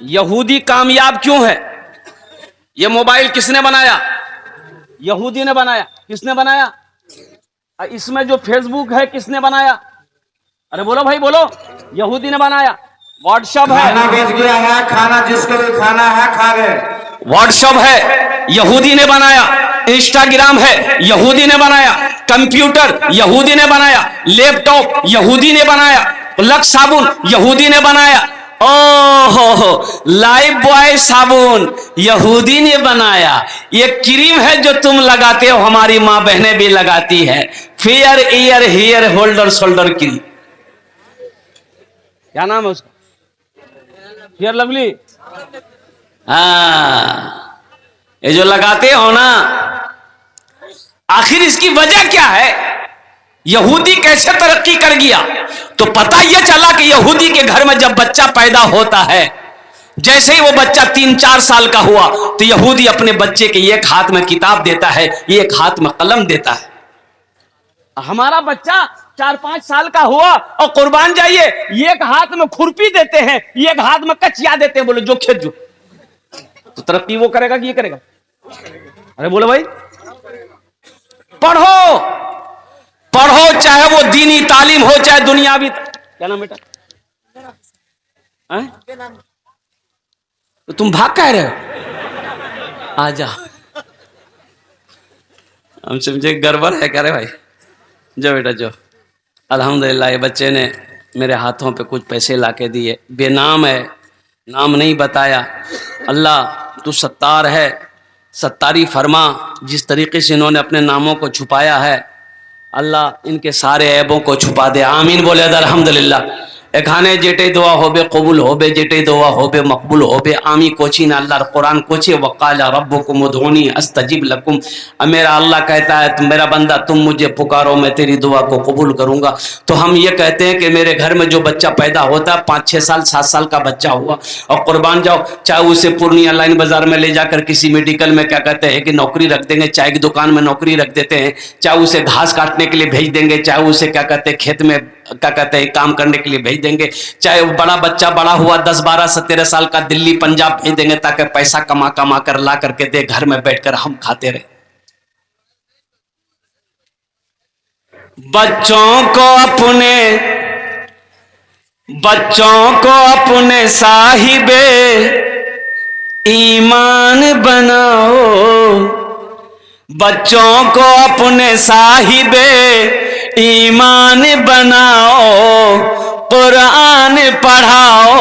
یہودی کامیاب کیوں ہے؟ یہ موبائل کس نے بنایا؟ یہودی نے بنایا. کس نے بنایا؟ اس میں جو فیس بک ہے کس نے بنایا؟ ارے بولو بھائی بولو. یہودی نے بنایا. واٹس ایپ ہے, کھانا بیچ گیا ہے, کھانا جس کو بھی کھانا ہے کھا لے. واٹس ایپ ہے یہودی نے بنایا. انسٹاگرام ہے یہودی نے بنایا. کمپیوٹر یہودی نے بنایا. لیپ ٹاپ یہودی نے بنایا. لکس صابن یہودی نے بنایا. او ہو لائف بوائے صابن یہودی نے بنایا. یہ کریم ہے جو تم لگاتے ہو, ہماری ماں بہنیں بھی لگاتی ہے. Fair air hair holder shoulder cream, کیا نام ہے اس کا؟ Fair lovely. ہاں, یہ جو لگاتے ہو نا, آخر اس کی وجہ کیا ہے؟ یہودی کیسے ترقی کر گیا؟ تو پتہ یہ چلا کہ یہودی کے گھر میں جب بچہ پیدا ہوتا ہے, جیسے ہی وہ بچہ 3-4 سال کا ہوا تو یہودی اپنے بچے کے ایک ہاتھ میں کتاب دیتا ہے, ایک ہاتھ میں قلم دیتا ہے. ہمارا بچہ 4-5 سال کا ہوا اور قربان جائیے ایک ہاتھ میں کھرپی دیتے ہیں, ایک ہاتھ میں کچیا دیتے ہیں, بولے جو کھیت جو. تو ترقی وہ کرے گا کہ یہ کرے گا؟ ارے بولو بھائی. پڑھو پڑھو, چاہے وہ دینی تعلیم ہو چاہے دنیاوی. کیا نام بیٹا؟ تو تم بھاگ کہہ رہے ہو؟ آ جا, ہم سمجھے گڑبڑ ہے. کہہ رہے بھائی جو بیٹا جو. الحمدللہ یہ بچے نے میرے ہاتھوں پہ کچھ پیسے لا کے دیے. بے نام ہے, نام نہیں بتایا. اللہ تو ستار ہے, ستاری فرما. جس طریقے سے انہوں نے اپنے ناموں کو چھپایا ہے, اللہ ان کے سارے عیبوں کو چھپا دے. آمین بولے الحمدللہ. এখানে যেটাই দোয়া হবে কবুল হবে, যেটাই দোয়া হবে মকবুল হবে. আমি কোচি না, আল্লাহর কোরআন কোচে وقال ربكم ادعوني استجب لكم. میرا اللہ کہتا ہے میرا بندہ تم مجھے پکارو میں تیری دعا کو قبول کروں گا. تو ہم یہ کہتے ہیں کہ میرے گھر میں جو بچہ پیدا ہوتا ہے 5-6 سال 7 سال کا بچہ ہوا اور قربان جاؤ, چاہے اسے پورنیہ لائن بازار میں لے جا کر کسی میڈیکل میں کیا کہتے ہیں کہ نوکری رکھ دیں گے, چائے کی دکان میں نوکری رکھ دیتے ہیں, چاہے اسے گھاس کاٹنے کے لیے بھیج دیں گے, چاہے اسے کیا کہتے ہیں کھیت میں کیا کہتے ہیں کام کرنے کے لیے بھیج دیں گے, چاہے بڑا بچہ بڑا ہوا 10-12-17 سال کا دلی پنجاب بھیج دیں گے تاکہ پیسہ کما کر لا کر کے دے, گھر میں بیٹھ کر ہم کھاتے رہے. بچوں کو اپنے صاحب ایمان بناؤ. بچوں کو اپنے صاحب ایمان بناؤ. قرآن پڑھاؤ,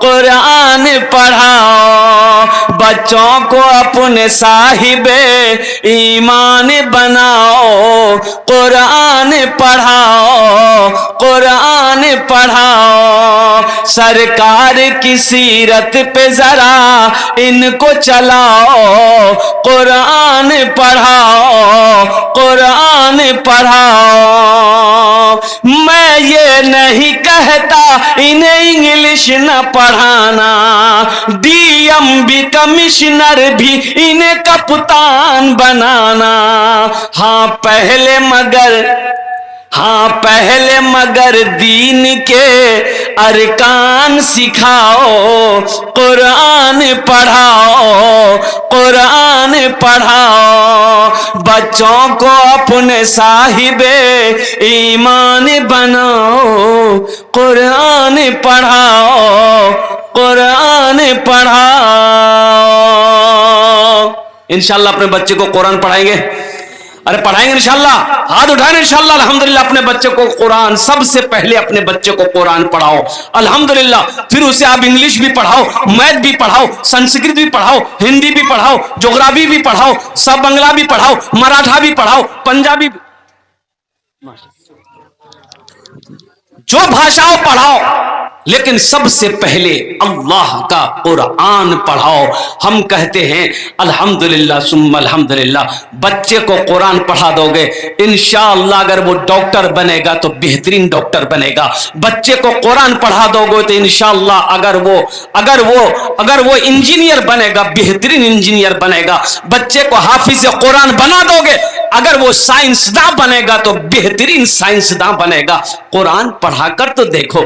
قرآن پڑھاؤ. بچوں کو اپنے صاحب ایمان بناؤ. قرآن پڑھاؤ, قرآن پڑھاؤ. سرکار کی سیرت پہ ذرا ان کو چلاؤ. قرآن پڑھاؤ, قرآن پڑھاؤ. میں یہ نہیں کہتا انہیں انگلش نہ پڑھانا, ڈی ایم بھی کمشنر بھی انہیں کپتان بنانا. ہاں پہلے مگر دین کے ارکان سکھاؤ. قرآن پڑھاؤ, قرآن پڑھاؤ. بچوں کو اپنے صاحب ایمان بناؤ. قرآن پڑھاؤ, قرآن پڑھاؤ. انشاءاللہ اپنے بچے کو قرآن پڑھائیں گے. ارے پڑھائیں گے انشاءاللہ, ہاتھ اٹھائیں انشاءاللہ. الحمدللہ اپنے بچے کو قرآن, سب سے پہلے اپنے بچے کو قرآن پڑھاؤ الحمدللہ. پھر اسے آپ انگلش بھی پڑھاؤ, میتھ بھی پڑھاؤ, سنسکرت بھی پڑھاؤ, ہندی بھی پڑھاؤ, جغرافی بھی پڑھاؤ, سب بنگلہ بھی پڑھاؤ, مراٹھا بھی پڑھاؤ, پنجابی بھی, جو بھاشاؤں پڑھاؤ, لیکن سب سے پہلے اللہ کا قرآن پڑھاؤ. ہم کہتے ہیں الحمدللہ ثم الحمدللہ. بچے کو قرآن پڑھا دو گے انشاءاللہ اگر وہ ڈاکٹر بنے گا تو بہترین ڈاکٹر بنے گا. بچے کو قرآن پڑھا دو گے تو انشاءاللہ اگر وہ انجینئر بنے گا بہترین انجینئر بنے گا. بچے کو حافظ قرآن بنا دو گے, اگر وہ سائنسداں بنے گا تو بہترین سائنسداں بنے گا. قرآن پڑھا کر تو دیکھو,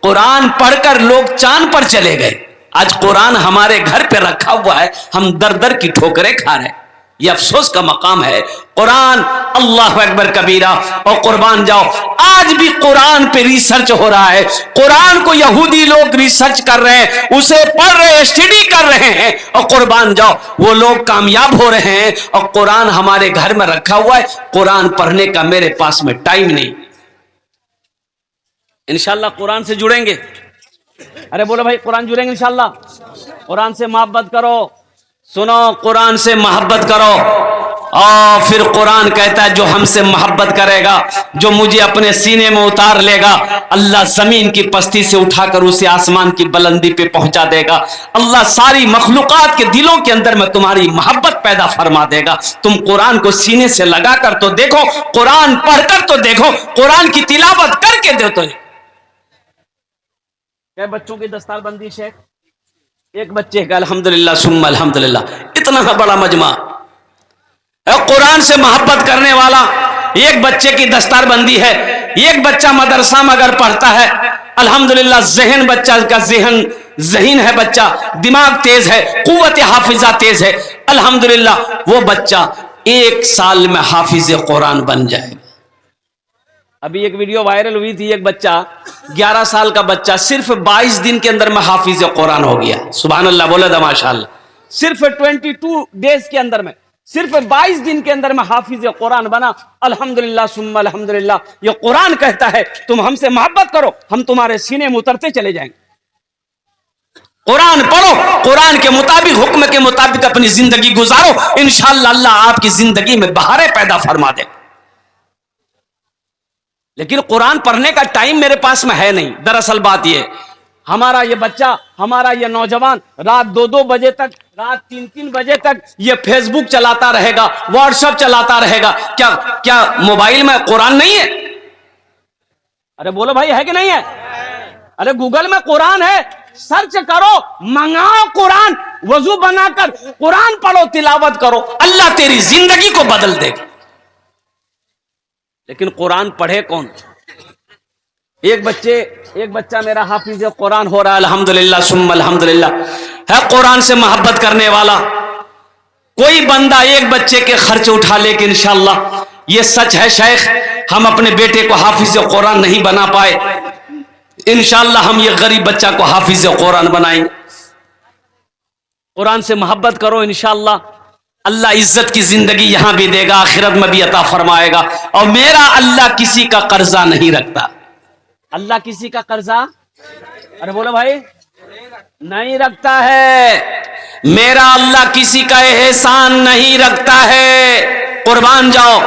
قرآن پڑھ کر لوگ چاند پر چلے گئے. آج قرآن ہمارے گھر پہ رکھا ہوا ہے، ہم در در کی ٹھوکریں کھا رہے ہیں. یہ افسوس کا مقام ہے. قرآن اللہ اکبر کبیرہ. اور قربان جاؤ آج بھی قرآن پہ ریسرچ ہو رہا ہے. قرآن کو یہودی لوگ ریسرچ کر رہے ہیں، اسے پڑھ رہے ہیں، اسٹڈی کر رہے ہیں، اور قربان جاؤ وہ لوگ کامیاب ہو رہے ہیں. اور قرآن ہمارے گھر میں رکھا ہوا ہے، قرآن پڑھنے کا میرے پاس میں ٹائم نہیں. انشاءاللہ قرآن سے جڑیں گے. ارے بولو بھائی قرآن جڑیں گے انشاءاللہ. قرآن سے محبت کرو. سنو قرآن سے محبت کرو. اور پھر قرآن کہتا ہے جو ہم سے محبت کرے گا، جو مجھے اپنے سینے میں اتار لے گا، اللہ زمین کی پستی سے اٹھا کر اسے آسمان کی بلندی پہ پہنچا دے گا. اللہ ساری مخلوقات کے دلوں کے اندر میں تمہاری محبت پیدا فرما دے گا. تم قرآن کو سینے سے لگا کر تو دیکھو، قرآن پڑھ کر تو دیکھو، قرآن کی تلاوت کر کے دے. تو کیا بچوں کی دستار بندی شیخ؟ ایک بچے کا الحمدللہ ثم الحمدللہ. اتنا بڑا مجمع قرآن سے محبت کرنے والا. ایک بچے کی دستار بندی ہے. ایک بچہ مدرسہ میں اگر پڑھتا ہے الحمدللہ ذہن بچہ کا ذہین ہے، بچہ دماغ تیز ہے، قوت حافظہ تیز ہے، الحمدللہ وہ بچہ 1 سال میں حافظ قرآن بن جائے. ابھی ایک ویڈیو وائرل ہوئی تھی، ایک بچہ 11 سال کا بچہ صرف 22 دن کے اندر میں حافظ قرآن ہو گیا. سبحان اللہ بولے دا ماشاءاللہ. صرف 22 ڈیز کے اندر میں، صرف 22 دن کے اندر میں حافظ قرآن بنا. الحمدللہ ثم الحمدللہ. یہ قرآن کہتا ہے تم ہم سے محبت کرو، ہم تمہارے سینے میں اترتے چلے جائیں گے. قرآن پڑھو، قرآن کے مطابق، حکم کے مطابق اپنی زندگی گزارو، انشاءاللہ اللہ آپ کی زندگی میں بہاریں پیدا فرما دے. لیکن قرآن پڑھنے کا ٹائم میرے پاس میں ہے نہیں. دراصل بات یہ ہمارا یہ بچہ، ہمارا یہ نوجوان رات 2 بجے تک، رات 3 بجے تک یہ فیس بک چلاتا رہے گا، واٹس ایپ چلاتا رہے گا. کیا موبائل میں قرآن نہیں ہے؟ ارے بولو بھائی ہے کہ نہیں ہے؟ ارے گوگل میں قرآن ہے، سرچ کرو، منگاؤ قرآن، وضو بنا کر قرآن پڑھو، تلاوت کرو، اللہ تیری زندگی کو بدل دے گا. لیکن قرآن پڑھے کون؟ ایک بچہ میرا حافظ قرآن ہو رہا ہے الحمدللہ ثم الحمدللہ. ہے قرآن سے محبت کرنے والا. کوئی بندہ ایک بچے کے خرچ اٹھا لے کہ انشاءاللہ یہ سچ ہے شیخ ہم اپنے بیٹے کو حافظ قرآن نہیں بنا پائے، انشاءاللہ ہم یہ غریب بچہ کو حافظ قرآن بنائیں گے. قرآن سے محبت کرو، انشاءاللہ اللہ عزت کی زندگی یہاں بھی دے گا، آخرت میں بھی عطا فرمائے گا. اور میرا اللہ کسی کا قرضہ نہیں رکھتا. اللہ کسی کا قرضہ، ارے بولو بھائی، نہیں رکھتا ہے. میرا اللہ کسی کا احسان نہیں رکھتا ہے. قربان جاؤ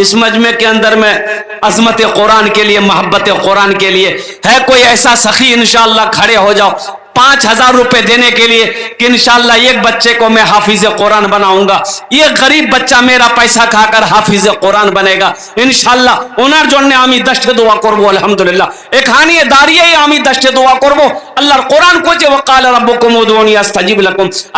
اس مجمع کے اندر میں عظمت قرآن کے لیے، محبت قرآن کے لیے ہے کوئی ایسا سخی انشاءاللہ کھڑے ہو جاؤ 5000 روپے دینے کے لیے کہ انشاءاللہ ایک بچے کو میں حافظ قرآن بناؤں گا. یہ غریب بچہ میرا پیسہ کھا کر حافظ قرآن بنے گا ইনশাআল্লাহ. ওনার জন্য আমি 10টা দোয়া করব আলহামদুলিল্লাহ. এখানে দাঁড়িয়েই আমি 10টা দোয়া করব. আল্লাহর কোরআন কইছে ওয়াকাল রাব্বুকুম উদউনি আস্তাজিব লাকুম.